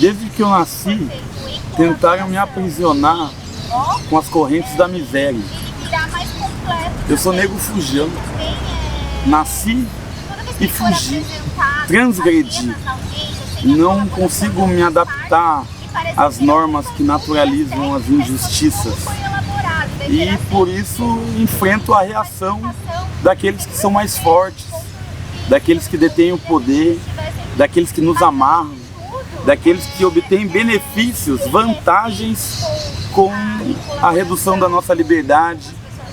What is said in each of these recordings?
Desde que eu nasci, tentaram me aprisionar com as correntes da miséria. Eu sou negro fujão. Nasci e fugi, transgredi. Não consigo me adaptar às normas que naturalizam as injustiças. E por isso enfrento a reação daqueles que são mais fortes, daqueles que detêm o poder, daqueles que nos amarram, daqueles que obtêm benefícios, vantagens com a redução da nossa liberdade,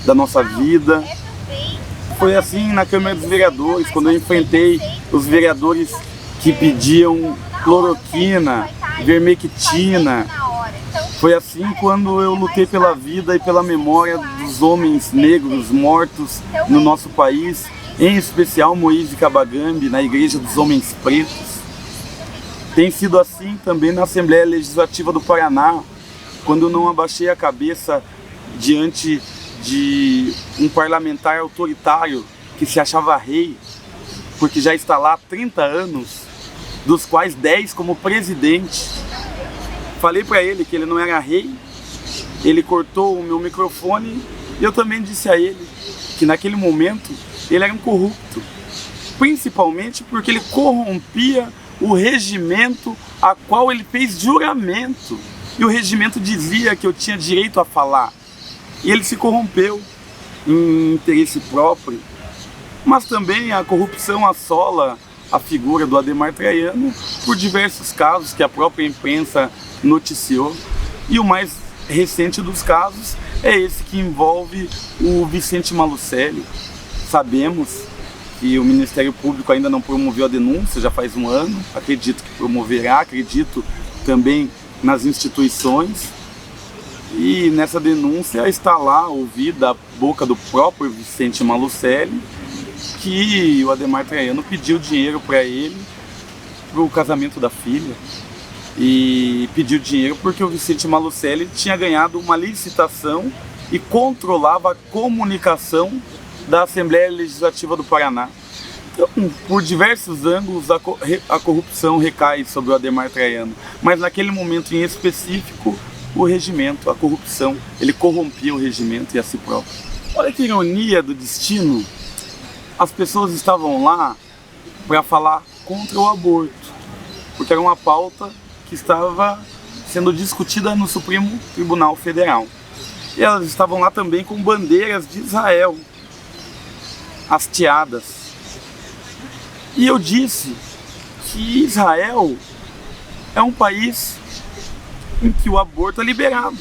da nossa vida. Foi assim na Câmara dos Vereadores, quando eu enfrentei os vereadores que pediam cloroquina, vermectina. Foi assim quando eu lutei pela vida e pela memória dos homens negros mortos no nosso país, em especial Moise Kabagambe, na Igreja dos Homens Pretos. Tem sido assim também na Assembleia Legislativa do Paraná, quando eu não abaixei a cabeça diante de um parlamentar autoritário que se achava rei, porque já está lá há 30 anos, dos quais 10 como presidente. Falei para ele que ele não era rei, ele cortou o meu microfone e eu também disse a ele que naquele momento ele era um corrupto, principalmente porque ele corrompia o regimento a qual ele fez juramento, e o regimento dizia que eu tinha direito a falar, e ele se corrompeu em interesse próprio. Mas também a corrupção assola a figura do Adhemar Traiano por diversos casos que a própria imprensa noticiou, e o mais recente dos casos é esse que envolve o Vicente Malucelli. Sabemos que o Ministério Público ainda não promoveu a denúncia, já faz um ano, acredito que promoverá, acredito também nas instituições, e nessa denúncia está lá ouvida a boca do próprio Vicente Malucelli, que o Adhemar Traiano pediu dinheiro para ele para o casamento da filha, e pediu dinheiro porque o Vicente Malucelli tinha ganhado uma licitação e controlava a comunicação da Assembleia Legislativa do Paraná. Então, por diversos ângulos, a corrupção recai sobre o Adhemar Traiano, mas naquele momento em específico, o regimento, a corrupção, ele corrompia o regimento e a si próprio. Olha que ironia do destino, as pessoas estavam lá para falar contra o aborto, porque era uma pauta que estava sendo discutida no Supremo Tribunal Federal. E elas estavam lá também com bandeiras de Israel, hasteadas. E eu disse que Israel é um país em que o aborto é liberado,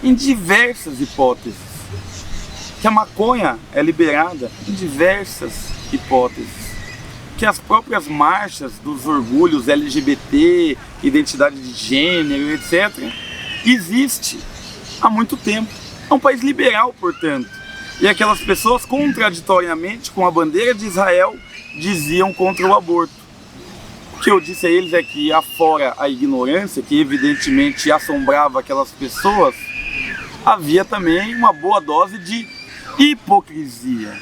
em diversas hipóteses. Que a maconha é liberada em diversas hipóteses. Que as próprias marchas dos orgulhos LGBT, identidade de gênero, etc., existe há muito tempo. É um país liberal, portanto. E aquelas pessoas, contraditoriamente com a bandeira de Israel, diziam contra o aborto. O que eu disse a eles é que, afora a ignorância, que evidentemente assombrava aquelas pessoas, havia também uma boa dose de hipocrisia.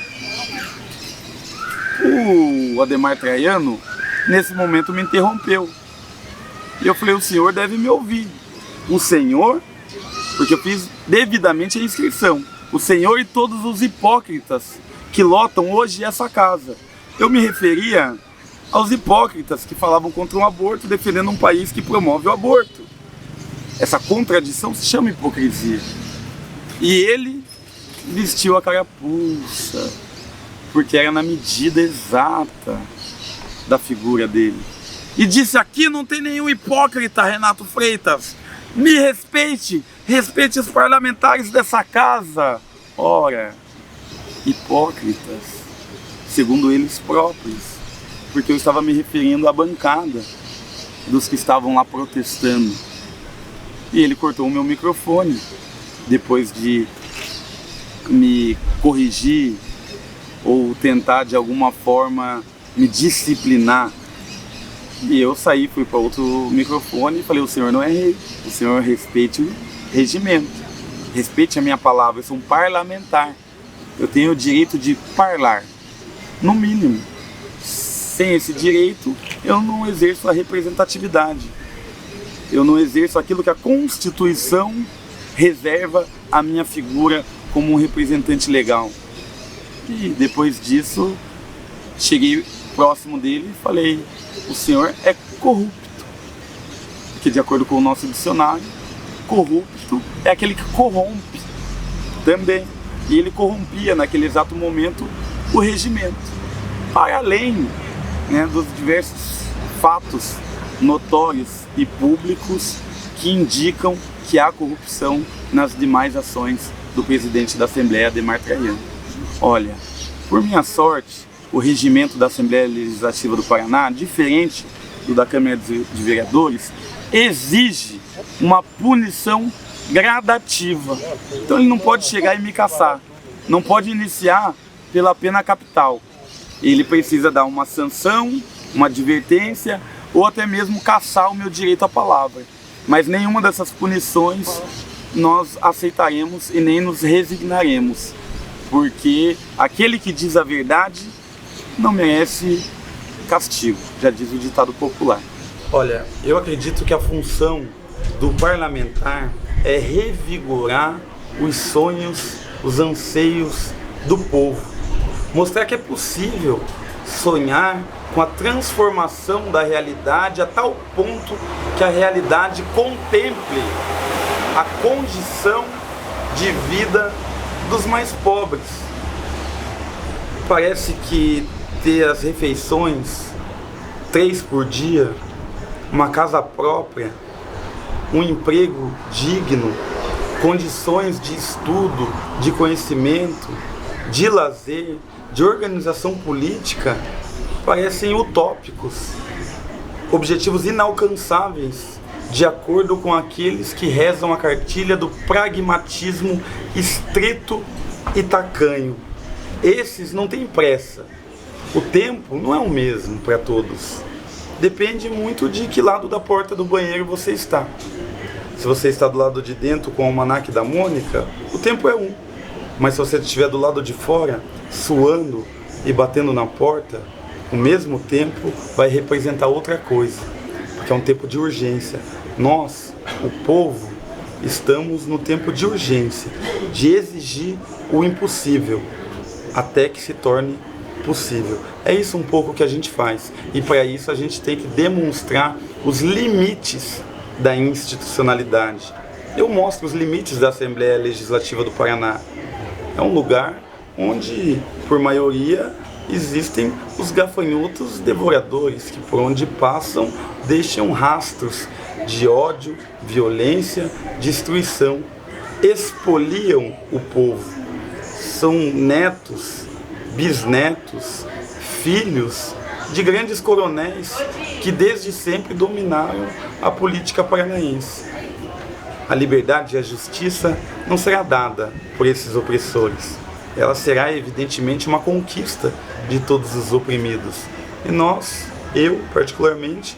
O Adhemar Traiano, nesse momento, me interrompeu. E eu falei, o senhor deve me ouvir. O senhor, porque eu fiz devidamente a inscrição. O senhor e todos os hipócritas que lotam hoje essa casa. Eu me referia aos hipócritas que falavam contra o aborto, defendendo um país que promove o aborto. Essa contradição se chama hipocrisia. E ele vestiu a carapuça, porque era na medida exata da figura dele. E disse, aqui não tem nenhum hipócrita, Renato Freitas. Me respeite, respeite os parlamentares dessa casa. Ora, hipócritas, segundo eles próprios, porque eu estava me referindo à bancada dos que estavam lá protestando. E ele cortou o meu microfone, depois de me corrigir ou tentar de alguma forma me disciplinar. E eu saí, fui para outro microfone e falei, o senhor não é rei, o senhor respeite o regimento, respeite a minha palavra, eu sou um parlamentar, eu tenho o direito de falar, no mínimo. Sem esse direito, eu não exerço a representatividade. eu não exerço aquilo que a Constituição reserva à minha figura como um representante legal. E depois disso, cheguei próximo dele e falei: o senhor é corrupto. Porque de acordo com o nosso dicionário, corrupto é aquele que corrompe também. E ele corrompia naquele exato momento o regimento. Para além, né, dos diversos fatos notórios e públicos que indicam que há corrupção nas demais ações do presidente da Assembleia, Adhemar Traiano. Olha, por minha sorte, o regimento da Assembleia Legislativa do Paraná, diferente do da Câmara de Vereadores, exige uma punição gradativa. Então ele não pode chegar e me caçar, não pode iniciar pela pena capital. Ele precisa dar uma sanção, uma advertência ou até mesmo caçar o meu direito à palavra. Mas nenhuma dessas punições nós aceitaremos e nem nos resignaremos, porque aquele que diz a verdade não merece castigo, já diz o ditado popular. Olha, eu acredito que a função do parlamentar é revigorar os sonhos, os anseios do povo. Mostrar que é possível sonhar com a transformação da realidade a tal ponto que a realidade contemple a condição de vida dos mais pobres. Parece que ter as refeições 3 por dia, uma casa própria, um emprego digno, condições de estudo, de conhecimento, de lazer, de organização política, parecem utópicos, objetivos inalcançáveis, de acordo com aqueles que rezam a cartilha do pragmatismo estrito e tacanho. Esses não têm pressa. O tempo não é o mesmo para todos. Depende muito de que lado da porta do banheiro você está. Se você está do lado de dentro com o almanaque da Mônica, o tempo é um. Mas se você estiver do lado de fora, suando e batendo na porta, o mesmo tempo vai representar outra coisa, porque é um tempo de urgência. Nós, o povo, estamos no tempo de urgência, de exigir o impossível, até que se torne possível. É isso um pouco que a gente faz, e para isso a gente tem que demonstrar os limites da institucionalidade. Eu mostro os limites da Assembleia Legislativa do Paraná. É um lugar onde, por maioria, existem os gafanhotos devoradores que, por onde passam, deixam rastros de ódio, violência, destruição, expoliam o povo. São netos, bisnetos, filhos de grandes coronéis que desde sempre dominaram a política paranaense. A liberdade e a justiça não será dada por esses opressores. Ela será evidentemente uma conquista de todos os oprimidos. E nós, eu particularmente,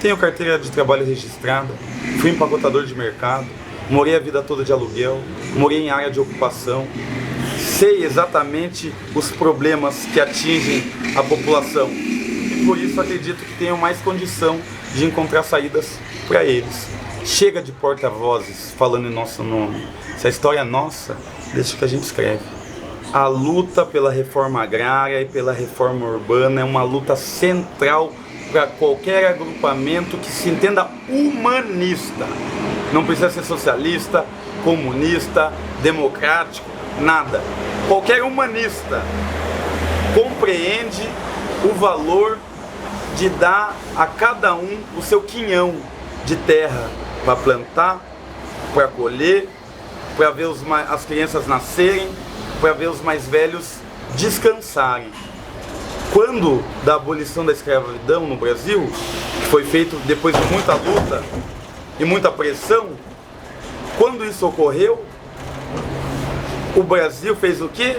tenho carteira de trabalho registrada, fui empacotador de mercado, morei a vida toda de aluguel, morei em área de ocupação, sei exatamente os problemas que atingem a população e por isso acredito que tenho mais condição de encontrar saídas para eles. Chega de porta-vozes falando em nosso nome. Se a história é nossa, deixa que a gente escreve. A luta pela reforma agrária e pela reforma urbana é uma luta central para qualquer agrupamento que se entenda humanista. Não precisa ser socialista, comunista, democrático, nada. Qualquer humanista compreende o valor de dar a cada um o seu quinhão de terra para plantar, para colher, para ver as crianças nascerem, para ver os mais velhos descansarem. Quando da abolição da escravidão no Brasil, que foi feito depois de muita luta e muita pressão, quando isso ocorreu, o Brasil fez o quê?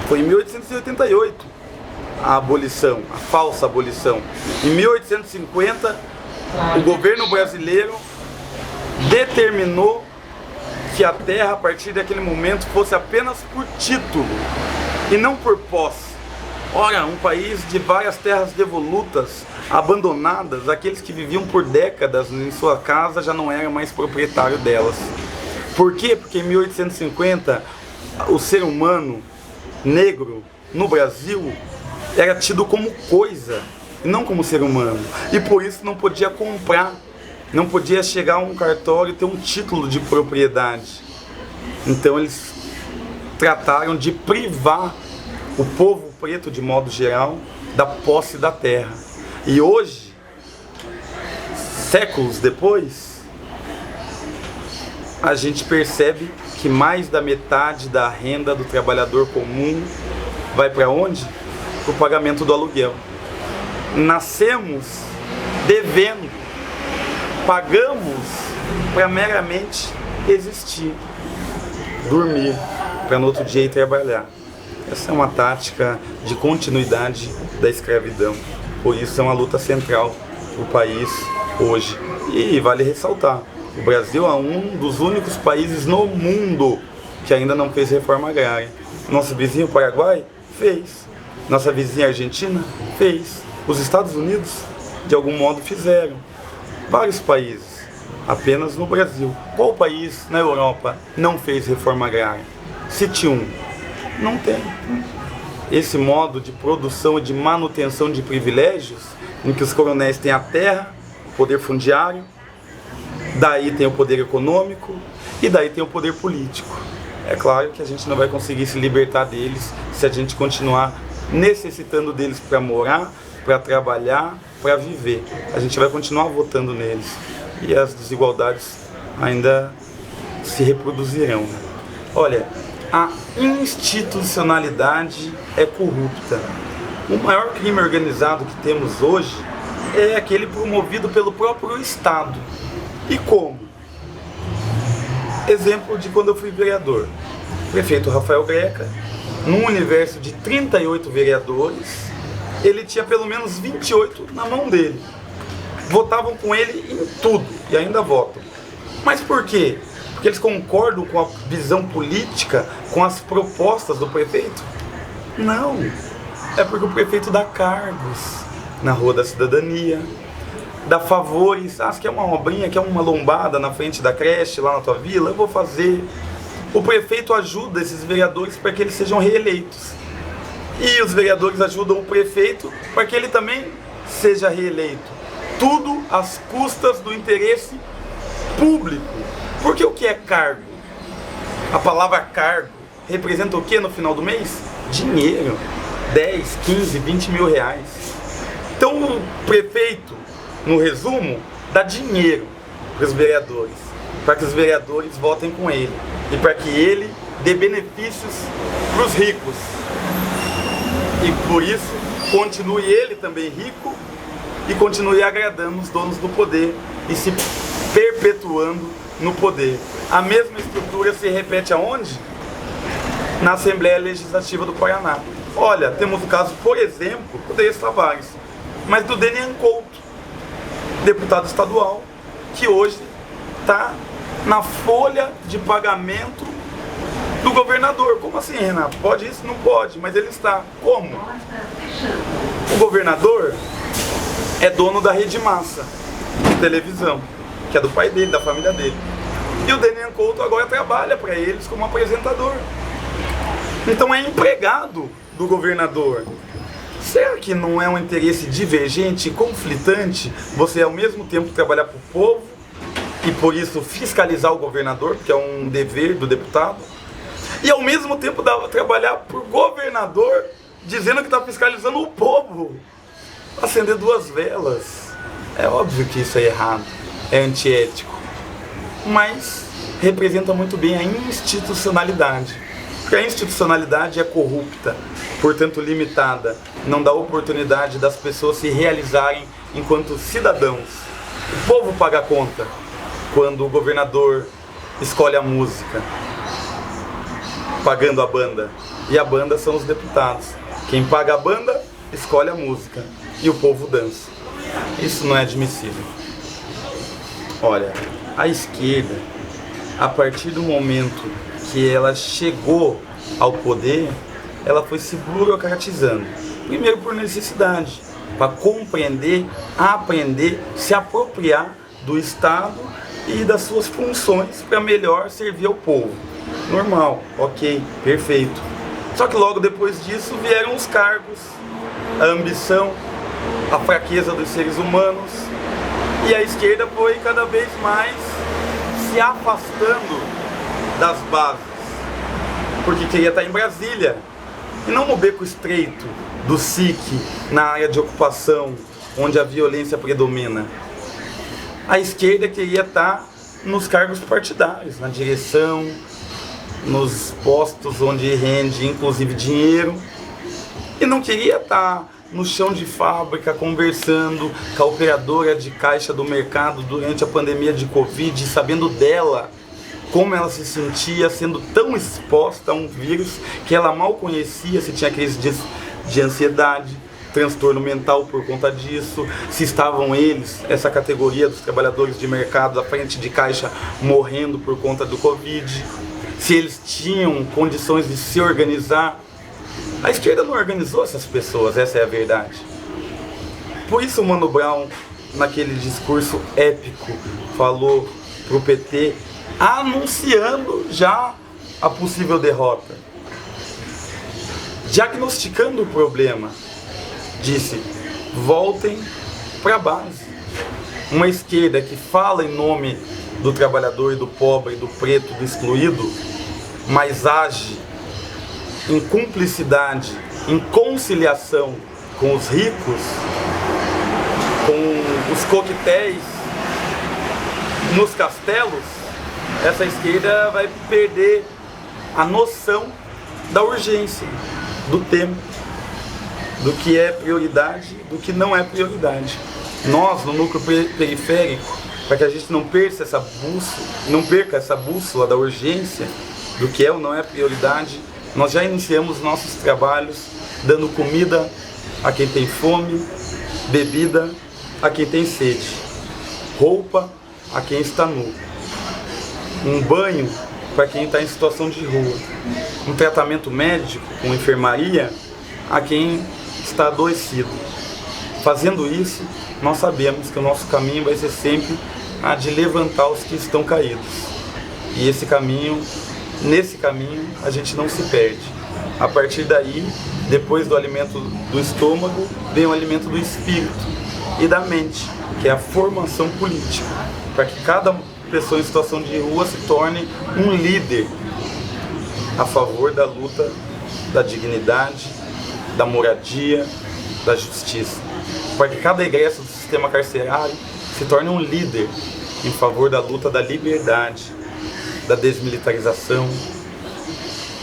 Foi em 1888 a abolição, a falsa abolição. Em 1850, o governo brasileiro determinou que a terra, a partir daquele momento, fosse apenas por título e não por posse. Ora, um país de várias terras devolutas, abandonadas, aqueles que viviam por décadas em sua casa já não eram mais proprietário delas. Por quê? Porque em 1850 o ser humano negro no Brasil era tido como coisa e não como ser humano. E por isso não podia comprar, não podia chegar a um cartório e ter um título de propriedade. Então eles trataram de privar o povo preto, de modo geral, da posse da terra. E hoje, séculos depois, a gente percebe que mais da metade da renda do trabalhador comum vai para onde? Para o pagamento do aluguel. Nascemos devendo, pagamos para meramente existir, dormir, para no outro dia ir trabalhar. Essa é uma tática de continuidade da escravidão. Por isso é uma luta central para o país hoje. E vale ressaltar, o Brasil é um dos únicos países no mundo que ainda não fez reforma agrária. Nosso vizinho Paraguai fez. Nossa vizinha Argentina fez. Os Estados Unidos, de algum modo, fizeram. Vários países. Apenas no Brasil. Qual país na Europa não fez reforma agrária? Cite um. Não tem. Esse modo de produção e de manutenção de privilégios, em que os coronéis têm a terra, o poder fundiário, daí tem o poder econômico e daí tem o poder político. É claro que a gente não vai conseguir se libertar deles se a gente continuar necessitando deles para morar, para trabalhar, para viver. A gente vai continuar votando neles e as desigualdades ainda se reproduzirão. Olha, a institucionalidade é corrupta. O maior crime organizado que temos hoje é aquele promovido pelo próprio Estado. E como? Exemplo de quando eu fui vereador. O prefeito Rafael Greca, num universo de 38 vereadores, ele tinha pelo menos 28 na mão dele. Votavam com ele em tudo e ainda votam. Mas por quê? Porque eles concordam com a visão política, com as propostas do prefeito? Não. É porque o prefeito dá cargos na Rua da Cidadania, dá favores. Ah, você quer uma obrinha, quer uma lombada na frente da creche lá na tua vila? Eu vou fazer. O prefeito ajuda esses vereadores para que eles sejam reeleitos. E os vereadores ajudam o prefeito para que ele também seja reeleito. Tudo às custas do interesse público. Porque o que é cargo? A palavra cargo representa o que no final do mês? Dinheiro. 10, 15, 20 mil reais. Então o prefeito, no resumo, dá dinheiro para os vereadores, para que os vereadores votem com ele e para que ele dê benefícios para os ricos. E por isso continue ele também rico e continue agradando os donos do poder e se perpetuando no poder. A mesma estrutura se repete aonde? Na Assembleia Legislativa do Paraná. Olha, temos o caso, por exemplo, poderia citar vários, mas do Denian Couto, deputado estadual, que hoje está na folha de pagamento do governador. Como assim, Renato? Pode isso? Não pode, mas ele está. Como? O governador é dono da Rede Massa de televisão, que é do pai dele, da família dele. E o Denian Couto agora trabalha para eles como apresentador. Então é empregado do governador. Será que não é um interesse divergente e conflitante você ao mesmo tempo trabalhar para o povo e por isso fiscalizar o governador, que é um dever do deputado, e ao mesmo tempo trabalhar para o governador dizendo que está fiscalizando o povo? Acender duas velas. É óbvio que isso é errado, é antiético, mas representa muito bem a institucionalidade. Porque a institucionalidade é corrupta, portanto limitada, não dá oportunidade das pessoas se realizarem enquanto cidadãos. O povo paga a conta quando o governador escolhe a música, pagando a banda, e a banda são os deputados. Quem paga a banda escolhe a música e o povo dança. Isso não é admissível. Olha, a esquerda, a partir do momento que ela chegou ao poder, ela foi se burocratizando. Primeiro por necessidade, para compreender, aprender, se apropriar do Estado e das suas funções para melhor servir ao povo. Normal, ok, perfeito. Só que logo depois disso vieram os cargos, a ambição, a fraqueza dos seres humanos, e a esquerda foi cada vez mais se afastando das bases, porque queria estar em Brasília e não no beco estreito do SIC, na área de ocupação, onde a violência predomina. A esquerda queria estar nos cargos partidários, na direção, nos postos onde rende inclusive dinheiro, e não queria estar no chão de fábrica conversando com a operadora de caixa do mercado durante a pandemia de Covid, sabendo dela, como ela se sentia sendo tão exposta a um vírus que ela mal conhecia, se tinha crise de ansiedade, transtorno mental por conta disso, se estavam eles, essa categoria dos trabalhadores de mercado à frente de caixa, morrendo por conta do Covid, se eles tinham condições de se organizar. A esquerda não organizou essas pessoas, essa é a verdade. Por isso o Mano Brown, naquele discurso épico, falou pro PT, anunciando já a possível derrota, diagnosticando o problema. Disse, voltem para a base. Uma esquerda que fala em nome do trabalhador e do pobre, do preto, do excluído, mas age em cumplicidade, em conciliação com os ricos, com os coquetéis nos castelos, essa esquerda vai perder a noção da urgência, do tempo, do que é prioridade, do que não é prioridade. Nós, no núcleo periférico, para que a gente não perca essa bússola da urgência, do que é ou não é prioridade, nós já iniciamos nossos trabalhos dando comida a quem tem fome, bebida a quem tem sede, roupa a quem está nu, um banho para quem está em situação de rua, um tratamento médico com enfermaria a quem está adoecido. Fazendo isso, nós sabemos que o nosso caminho vai ser sempre a de levantar os que estão caídos. E nesse caminho, a gente não se perde. A partir daí, depois do alimento do estômago, vem o alimento do espírito e da mente, que é a formação política, para que cada pessoa em situação de rua se torne um líder a favor da luta da dignidade, da moradia, da justiça. Para que cada egresso do sistema carcerário se torne um líder em favor da luta da liberdade, da desmilitarização,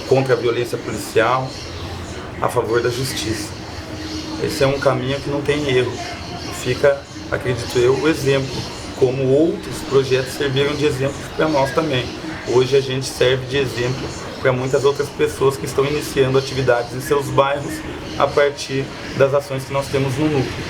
contra a violência policial, a favor da justiça. Esse é um caminho que não tem erro. Fica, acredito eu, o exemplo, como outros projetos serviram de exemplo para nós também. Hoje a gente serve de exemplo para muitas outras pessoas que estão iniciando atividades em seus bairros a partir das ações que nós temos no núcleo.